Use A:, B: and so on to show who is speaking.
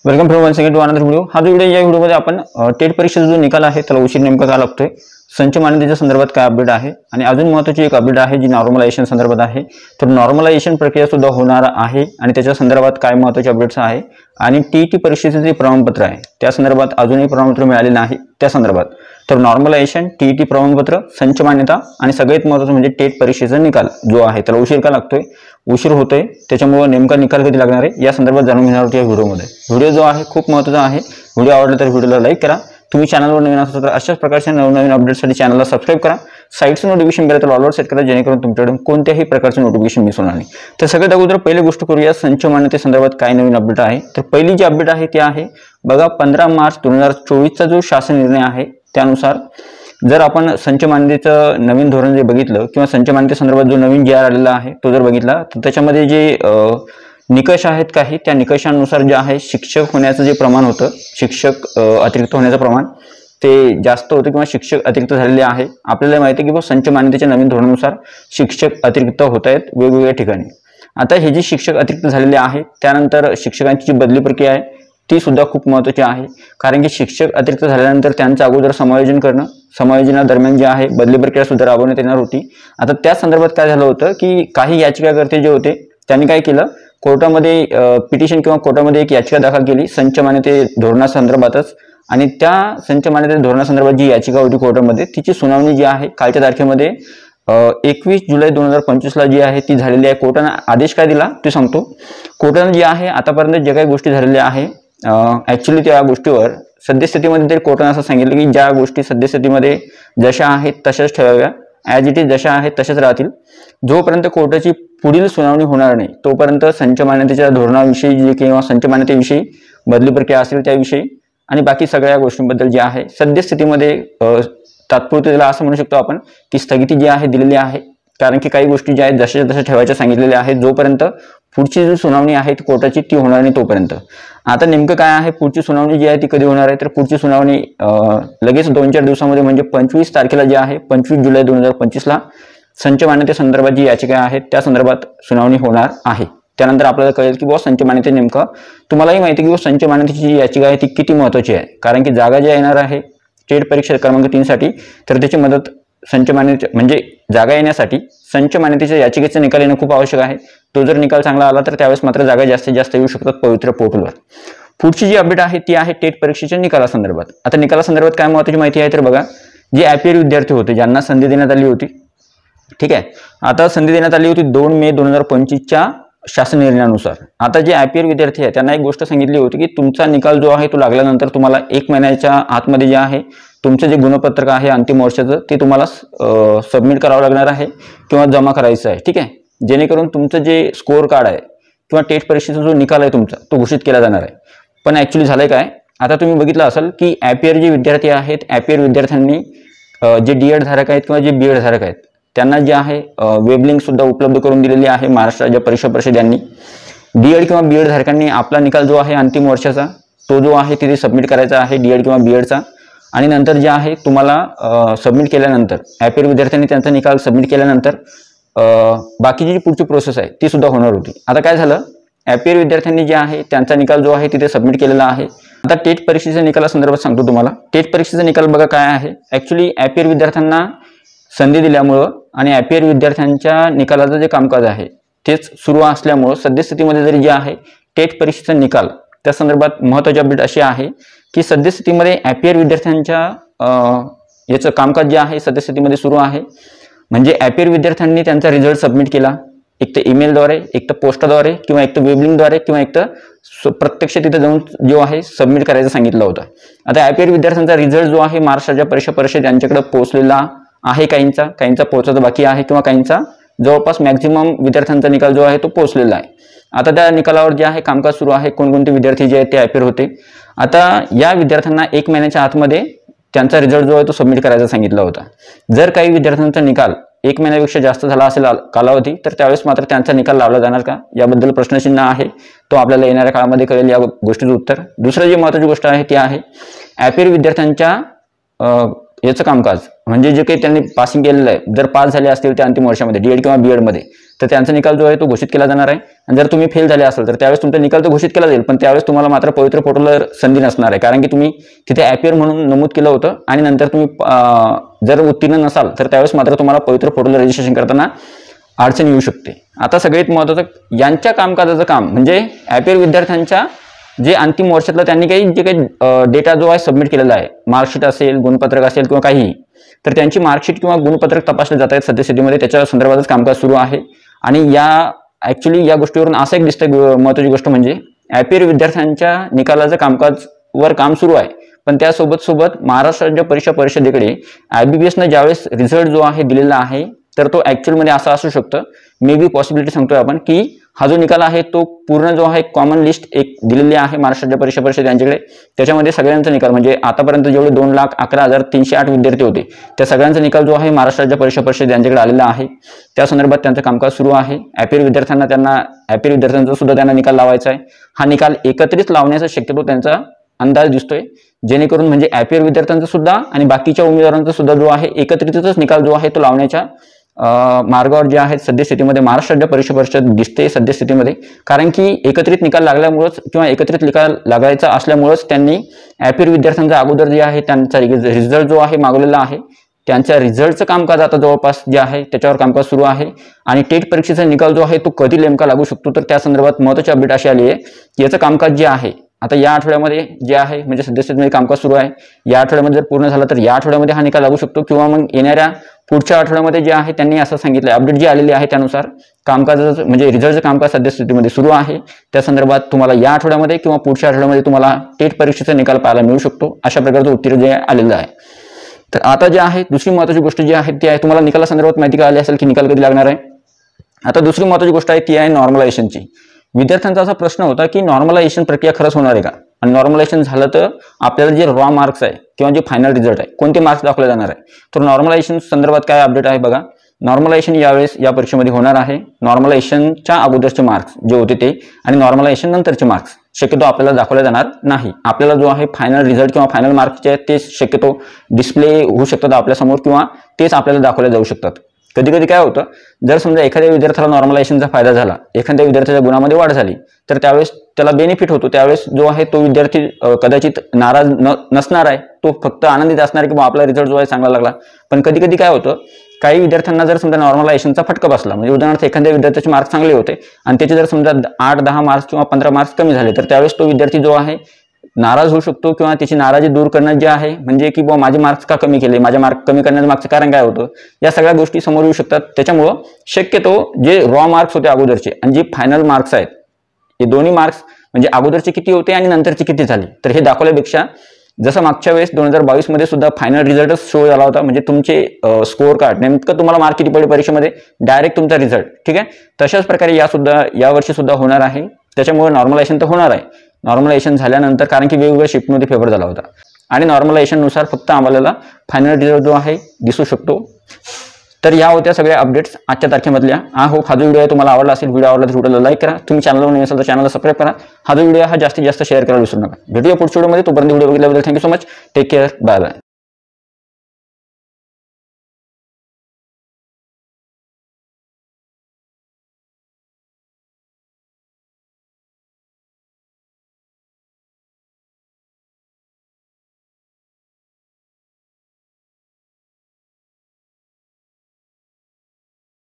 A: Welcome friend once again to another video. हा जो video या व्हिडिओमध्ये आपण टेट परीक्षेचा जो निकाल आहे त्याला उशीर नेमका का लागतोय, संच मान्यतेच्या संदर्भात काय अपडेट आहे आणि अजून महत्त्वाची एक अपडेट आहे जी नॉर्मलायझेशन संदर्भात आहे। तर नॉर्मलायझेशन प्रक्रिया सुद्धा होणार आहे आणि त्याच्या संदर्भात काय महत्त्वाचे अपडेट्स आहे आणि टीईटी परीक्षेचे जे प्रमाणपत्र आहे त्या संदर्भात अजूनही प्रमाणपत्र मिळाले नाही त्या संदर्भात। तर नॉर्मलायझेशन, टीईटी प्रमाणपत्र, संच मान्यता आणि सगळ्यात महत्त्वाचं म्हणजे टेट परीक्षेचा निकाल जो आहे त्याला उशीर का लागतोय, उशीर होतोय, त्याच्यामुळे नेमका निकाल कधी लागणार आहे या संदर्भात जाणून घेणार आहोत या व्हिडिओमध्ये। व्हिडिओ जो आहे खूप महत्त्वाचा आहे। व्हिडिओ आवडला तर व्हिडिओला लाईक करा। तुम्ही चॅनलवर नवीन असाल तर अशाच प्रकारच्या नवनवीन अपडेट्ससाठी चॅनलला सबस्क्राइब करा। साइटचं नोटिफिकेशन बेल तर ऑलवर सेट करा जेणेकरून तुमच्याकडून कोणत्याही प्रकारचे नोटिफिकेशन मिस होणार नाही। तर सगळ्यात अगोदर पहिली गोष्ट करूया संच मान्यते संदर्भात काय नवीन अपडेट आहे। तर पहिली जी अपडेट आहे ती आहे बघा 15 मार्च 2024 चा जो शासन निर्णय आहे त्यानुसार जर आपण संच मान्यतेचं नवीन धोरण जे बघितलं किंवा संच मान्यते संदर्भात जो नवीन जी आर आलेला आहे तो जर बघितला तर त्याच्यामध्ये जे निकष आहेत काही त्या निकषांनुसार जे आहे शिक्षक होण्याचं जे प्रमाण होतं, शिक्षक अतिरिक्त होण्याचं प्रमाण ते जास्त होतं किंवा शिक्षक अतिरिक्त झालेले आहे। आपल्याला माहिती आहे की संच मान्यतेच्या नवीन धोरणानुसार शिक्षक अतिरिक्त होत आहेत वेगवेगळ्या ठिकाणी। आता हे जे शिक्षक अतिरिक्त झालेले आहेत त्यानंतर शिक्षकांची जी बदली प्रक्रिया आहे ती सुद्धा खूप महत्त्वाची आहे, कारण की शिक्षक अतिरिक्त झाल्यानंतर त्यांचं अगोदर समायोजन करणं, समायोजनादरम्यान जे आहे बदली प्रक्रिया सुद्धा राबवण्यात येणार होती। आता त्या संदर्भात काय झालं होतं की काही याचिकाकर्ते जे होते त्यांनी काय केलं, कोर्टामध्ये पिटिशन किंवा कोर्टामध्ये एक याचिका दाखल केली संच मान्यते धोरणासंदर्भातच आणि त्या संच मान्यते धोरणासंदर्भात जी याचिका होती कोर्टामध्ये तिची सुनावणी जी आहे कालच्या तारखेमध्ये 21 जुलै 2025 ला जी आहे ती झालेली आहे। कोर्टाने आदेश काय दिला ते सांगतो। कोर्टाने जे आहे आतापर्यंत जे काही गोष्टी झालेल्या आहे ऍक्च्युली त्या गोष्टीवर सद्यस्थितीमध्ये तरी कोर्टाने असं सांगितलं की ज्या गोष्टी सद्यस्थितीमध्ये जशा आहेत तशाच ठेवाव्या, ॲज इट इज जशा आहेत तशाच राहतील। जोपर्यंत कोर्टाची पुढील सुनावणी होणार नाही तोपर्यंत संच मान्यतेच्या धोरणाविषयी जे किंवा संच मान्यतेविषयी बदली प्रक्रिया असेल त्याविषयी आणि बाकी सगळ्या गोष्टींबद्दल जे आहे सद्यस्थितीमध्ये तात्पुरते त्याला असं म्हणू शकतो आपण की स्थगिती जी आहे दिलेली आहे, कारण की काही गोष्टी ज्या आहेत जशाच्या तशा ठेवायच्या सांगितलेल्या आहेत जोपर्यंत पुढची जी सुनावणी आहे कोर्टाची ती होणार नाही तोपर्यंत। आता नेमकं काय आहे पुढची सुनावणी जी आहे ती कधी होणार आहे, तर पुढची सुनावणी लगेच 2-4 दिवसामध्ये म्हणजे 25 तारखेला जी आहे 25 जुलै 2025 ला संच मान्यते संदर्भात जी याचिका आहे त्या संदर्भात सुनावणी होणार आहे। त्यानंतर आपल्याला कळेल की संच मान्यते नेमकं तुम्हालाही माहिती की संच मान्यतेची जी याचिका आहे ती किती महत्त्वाची आहे, कारण की जागा ज्या येणार आहे टेट परीक्षा क्रमांक 3 साठी तर त्याची मदत संच मान्यते म्हणजे जागा येण्यासाठी संच मान्यतेच्या याचिकेचा निकाल येणं खूप आवश्यक आहे। तो जर निकाल चांगला आला तर त्यावेळेस मात्र जागा जास्तीत जास्त येऊ शकतात पवित्र पोर्टलवर। पुढची जी अपडेट आहे ती आहे टेट परीक्षेच्या निकालासंदर्भात। आता निकालासंदर्भात काय महत्त्वाची माहिती आहे तर बघा जे ॲपियर विद्यार्थी होते ज्यांना संधी देण्यात आली होती, ठीक आहे, आता संधी देण्यात आली होती 2 मे 2025 च्या शासन निर्णयानुसार। आता जे ॲपियर विद्यार्थी आहे त्यांना एक गोष्ट सांगितली होती की तुमचा निकाल जो आहे तो लागल्यानंतर तुम्हाला 1 महिन्याच्या आतमध्ये जे आहे तुमचं जे गुणपत्रक आहे अंतिम वर्षाचं ते तुम्हाला सबमिट करावं लागणार आहे किंवा जमा करायचं आहे, ठीक आहे, जेणेकरून तुमचं जे स्कोअर कार्ड आहे किंवा टेट परीक्षेचा जो निकाल आहे तुमचा तो घोषित केला जाणार आहे। पण ॲक्च्युली झालंय काय, आता तुम्ही बघितलं असेल की ॲपियर जे विद्यार्थी आहेत ॲपियर विद्यार्थ्यांनी जे डीएड धारक आहेत किंवा जे बीएड धारक आहेत त्यांना जे आहे वेब लिंक सुद्धा उपलब्ध करून दिलेली आहे महाराष्ट्र राज्य परीक्षा परिषद यांनी। डीएड किंवा बीएड धारकांनी आपला निकाल जो आहे अंतिम वर्षाचा तो जो आहे तिथे सबमिट करायचा आहे डीएड किंवा बीएडचा, आणि नंतर जे आहे तुम्हाला सबमिट केल्यानंतर ॲपियर विद्यार्थ्यांनी त्यांचा निकाल सबमिट केल्यानंतर बाकीची जी पुढची प्रोसेस आहे ती सुद्धा होणार होती। आता काय झालं, ॲपियर विद्यार्थ्यांनी जे आहे त्यांचा निकाल जो आहे तिथे सबमिट केलेला आहे। आता टेट परीक्षेच्या निकालासंदर्भात सांगतो तुम्हाला। टेट परीक्षेचा निकाल बघा काय आहे, ॲक्च्युली ॲपियर विद्यार्थ्यांना संधी दिल्यामुळं आणि ॲपियर विद्यार्थ्यांच्या निकालाचं जे कामकाज आहे तेच सुरू असल्यामुळं सद्यस्थितीमध्ये जरी जे आहे टेट परीक्षेचा निकाल त्या संदर्भात महत्त्वाची अपडेट अशी आहे की सद्यस्थितीमध्ये ॲपियर विद्यार्थ्यांच्या याचं कामकाज जे आहे सद्यस्थितीमध्ये सुरू आहे। म्हणजे ॲपियर विद्यार्थ्यांनी त्यांचा रिझल्ट सबमिट केला एक तर ईमेलद्वारे, एक तर पोस्टाद्वारे किंवा एक तर वेबलिंकद्वारे किंवा एक तर प्रत्यक्ष तिथे जाऊन जो आहे सबमिट करायचं सांगितलं होतं। आता ॲपियर विद्यार्थ्यांचा रिझल्ट जो आहे महाराष्ट्र राज्य परीक्षा परिषद यांच्याकडे पोहोचलेला आहे, काहींचा पोहोचायचा बाकी आहे किंवा काहींचा जवळपास मॅक्झिमम विद्यार्थ्यांचा निकाल जो आहे तो पोहोचलेला आहे। आता त्या निकालावर जे आहे कामकाज सुरू आहे, कोणकोणते विद्यार्थी जे आहेत ते ॲपियर होते। आता या विद्यार्थ्यांना 1 महिन्याच्या आतमध्ये त्यांचा रिझल्ट जो आहे तो सबमिट करायचा सांगितला होता। जर काही विद्यार्थ्यांचा निकाल 1 महिन्यापेक्षा जास्त झाला असेल कालावधी तर त्यावेळेस मात्र त्यांचा निकाल लावला जाणार का याबद्दल प्रश्नचिन्ह आहे, तो आपल्याला येणाऱ्या काळामध्ये कळेल या गोष्टीचं उत्तर। दुसरं जी महत्त्वाची गोष्ट आहे ती आहे ॲपियर विद्यार्थ्यांच्या याचं कामकाज म्हणजे जे काही त्यांनी पासिंग केलेलं आहे जर पास झाले असतील त्या अंतिम वर्षामध्ये डीएड किंवा बीएड मध्ये तर त्यांचा निकाल जो आहे तो घोषित केला जाणार आहे. आणि जर तुम्ही फेल झाले असाल तर त्यावेळेस तुमचा निकाल तर घोषित केला जाईल, पण त्यावेळेस तुम्हाला मात्र पवित्र पोर्टलवर संधी नसणार आहे, कारण की तुम्ही तिथे ॲपियर म्हणून नमूद केलं होतं आणि नंतर तुम्ही जर उत्तीर्ण नसाल तर त्यावेळेस मात्र तुम्हाला पवित्र पोर्टल रजिस्ट्रेशन करताना अडचण येऊ शकते. आता सगळ्यात महत्त्वाचं यांच्या कामकाजाचं काम म्हणजे ॲपियर विद्यार्थ्यांच्या जे अंतिम वर्षातलं त्यांनी जे काही डेटा जो आहे सबमिट केलेला आहे, मार्कशीट असेल, गुणपत्रक असेल किंवा काही, तर त्यांची मार्कशीट किंवा गुणपत्रक तपासले जात आहेत सद्यस्थितीमध्ये, त्याच्या संदर्भातच कामकाज सुरू आहे. आणि ॲक्च्युली या गोष्टीवरून असं एक दिसतं महत्त्वाची गोष्ट म्हणजे ॲपियर विद्यार्थ्यांच्या निकालाचं कामकाजवर काम सुरू आहे, पण त्यासोबत महाराष्ट्र राज्य परीक्षा परिषदेकडे IBPSनं ज्यावेळेस रिझल्ट जो आहे दिलेला आहे तर तो ॲक्च्युअलमध्ये असा असू शकतं, मे बी पॉसिबिलिटी सांगतोय आपण, की हा जो निकाल आहे तो पूर्ण जो आहे कॉमन लिस्ट एक दिलेली आहे महाराष्ट्र राज्य परीक्षा परिषद यांच्याकडे, त्याच्यामध्ये सगळ्यांचा निकाल म्हणजे आतापर्यंत जेवढे 2,11,308 विद्यार्थी होते त्या सगळ्यांचा निकाल जो आहे महाराष्ट्र राज्य परीक्षा परिषद यांच्याकडे आलेला आहे. त्या संदर्भात त्यांचं कामकाज सुरू आहे. ॲपियर विद्यार्थ्यांचा सुद्धा त्यांना निकाल लावायचा आहे. हा निकाल एकत्रित लावण्याचा शक्यतो त्यांचा अंदाज दिसतोय, जेणेकरून म्हणजे ॲपियर विद्यार्थ्यांचा सुद्धा आणि बाकीच्या उमेदवारांचा सुद्धा जो आहे एकत्रितच निकाल जो आहे तो लावण्याच्या मार्गावर जे आहेत सद्यस्थितीमध्ये महाराष्ट्र राज्य परीक्षा परिषद दिसते सद्यस्थितीमध्ये. कारण की एकत्रित निकाल लागल्यामुळेच किंवा एकत्रित निकाल लागायचा असल्यामुळेच त्यांनी ॲपियर विद्यार्थ्यांचा अगोदर जे आहे त्यांचा रिझल्ट जो आहे मागवलेला आहे, त्यांच्या रिझल्टचं कामकाज आता जवळपास जे आहे त्याच्यावर कामकाज सुरू आहे. आणि टेट परीक्षेचा निकाल जो आहे तो कधी नेमका लागू शकतो तर त्या संदर्भात महत्त्वाची अपडेट अशी आली आहे की याचं कामकाज जे आहे आता या आठवड्यामध्ये जे आहे म्हणजे सद्यस्थितीमध्ये कामकाज सुरू आहे, या आठवड्यामध्ये जर पूर्ण झालं तर या आठवड्यामध्ये हा निकाल लागू शकतो किंवा मग येणाऱ्या पुढच्या आठवड्यामध्ये जे आहे त्यांनी असं सांगितलं, अपडेट जी आलेली आहे त्यानुसार कामकाजाचं म्हणजे रिझल्टचं कामकाज सद्यस्थितीमध्ये सुरू आहे. त्या संदर्भात तुम्हाला या आठवड्यामध्ये किंवा पुढच्या आठवड्यामध्ये तुम्हाला टेट परीक्षेचा निकाल पाहायला मिळू शकतो, अशा प्रकारचं उत्तर जे आलेलं आहे. तर आता जे आहे दुसरी महत्त्वाची गोष्ट जी आहे ती आहे, तुम्हाला निकालासंदर्भात माहिती कळाली असेल की निकाल कधी लागणार आहे. आता दुसरी महत्त्वाची गोष्ट आहे ती आहे नॉर्मलायझेशनची. विद्यार्थ्यांचा असा प्रश्न होता की नॉर्मलायझेशन प्रक्रिया खरंच होणार आहे का, आणि नॉर्मलायझेशन झालं तर आपल्याला जे रॉ मार्क्स आहे किंवा जे फायनल रिझल्ट आहे कोणते मार्क्स दाखवले जाणार आहे. तर नॉर्मलायझेशन संदर्भात काय अपडेट आहे बघा. नॉर्मलायझेशन यावेळेस या परीक्षेमध्ये होणार आहे. नॉर्मलायझेशनच्या अगोदरचे मार्क्स जे होते ते आणि नॉर्मलायझेशन नंतरचे मार्क्स शक्यतो आपल्याला दाखवले जाणार नाही. आपल्याला जो आहे फायनल रिझल्ट किंवा फायनल मार्क्स जे आहेत ते शक्यतो डिस्प्ले होऊ शकतात आपल्यासमोर किंवा तेच आपल्याला दाखवले जाऊ शकतात. कधी कधी काय होतं, जर समजा एखाद्या विद्यार्थ्याला नॉर्मलायझेशनचा फायदा झाला, एखाद्या विद्यार्थ्याच्या गुणामध्ये वाढ झाली तर त्यावेळेस त्याला बेनिफिट होतो. त्यावेळेस जो आहे तो विद्यार्थी कदाचित नाराज नसणार आहे, तो फक्त आनंदित असणार की आपला रिझल्ट जो आहे चांगला लागला. पण कधी कधी काय होतं, काही विद्यार्थ्यांना जर समजा नॉर्मलायझेशनचा फटका बसला, म्हणजे उदाहरणार्थ एखाद्या विद्यार्थ्याचे मार्क्स चांगले होते आणि त्याचे जर समजा 8-10 मार्क्स किंवा 15 मार्क्स कमी झाले तर त्यावेळेस तो विद्यार्थी जो आहे नाराज होऊ शकतो किंवा त्याची नाराजी दूर करणं जे आहे म्हणजे की बुवा माझे मार्क्स का कमी केले, माझे मार्क कमी करण्याचं मागचं कारण काय होतं, या सगळ्या गोष्टी समोर येऊ शकतात. त्याच्यामुळं शक्यतो जे रॉ मार्क्स होते अगोदरचे आणि जे फायनल मार्क्स आहेत, हे दोन्ही मार्क्स म्हणजे अगोदरचे किती होते आणि नंतरचे किती झाले, तर हे दाखवल्यापेक्षा जसं मागच्या वेळेस 2022 मध्ये सुद्धा फायनल रिझल्टच शो झाला होता, म्हणजे तुमचे स्कोअर कार्ड नेमकं तुम्हाला मार्क किती पडले परीक्षेमध्ये डायरेक्ट तुमचा रिझल्ट, ठीक आहे. तशाच प्रकारे यावर्षी सुद्धा होणार आहे. त्याच्यामुळे नॉर्मलायझेशन तर होणार आहे. नॉर्मलायझेशन झाल्यानंतर कारण की वेगवेगळ्या शिफ्टमध्ये फेवर झाला होता आणि नॉर्मलायझेशननुसार फक्त आम्हाला फायनल रिझल्ट जो आहे दिसू शकतो. तर या होत्या सगळ्या अपडेट्स आजच्या तारखेमधल्या. हा जो व्हिडिओ आहे तुम्हाला आवडला असेल, व्हिडिओ आवडला तर व्हिडिओला लाईक करा. तुम्ही चॅनलवर नवीन असाल तर चॅनलला सबस्क्राईब करा. हा जो व्हिडिओ जास्तीत जास्त शेअर करायला विसरू नका. भेटूया पुढच्या व्हिडिओमध्ये. तोपर्यंत व्हिडिओ बघितल्याबद्दल thank you so much. Take care. Bye bye.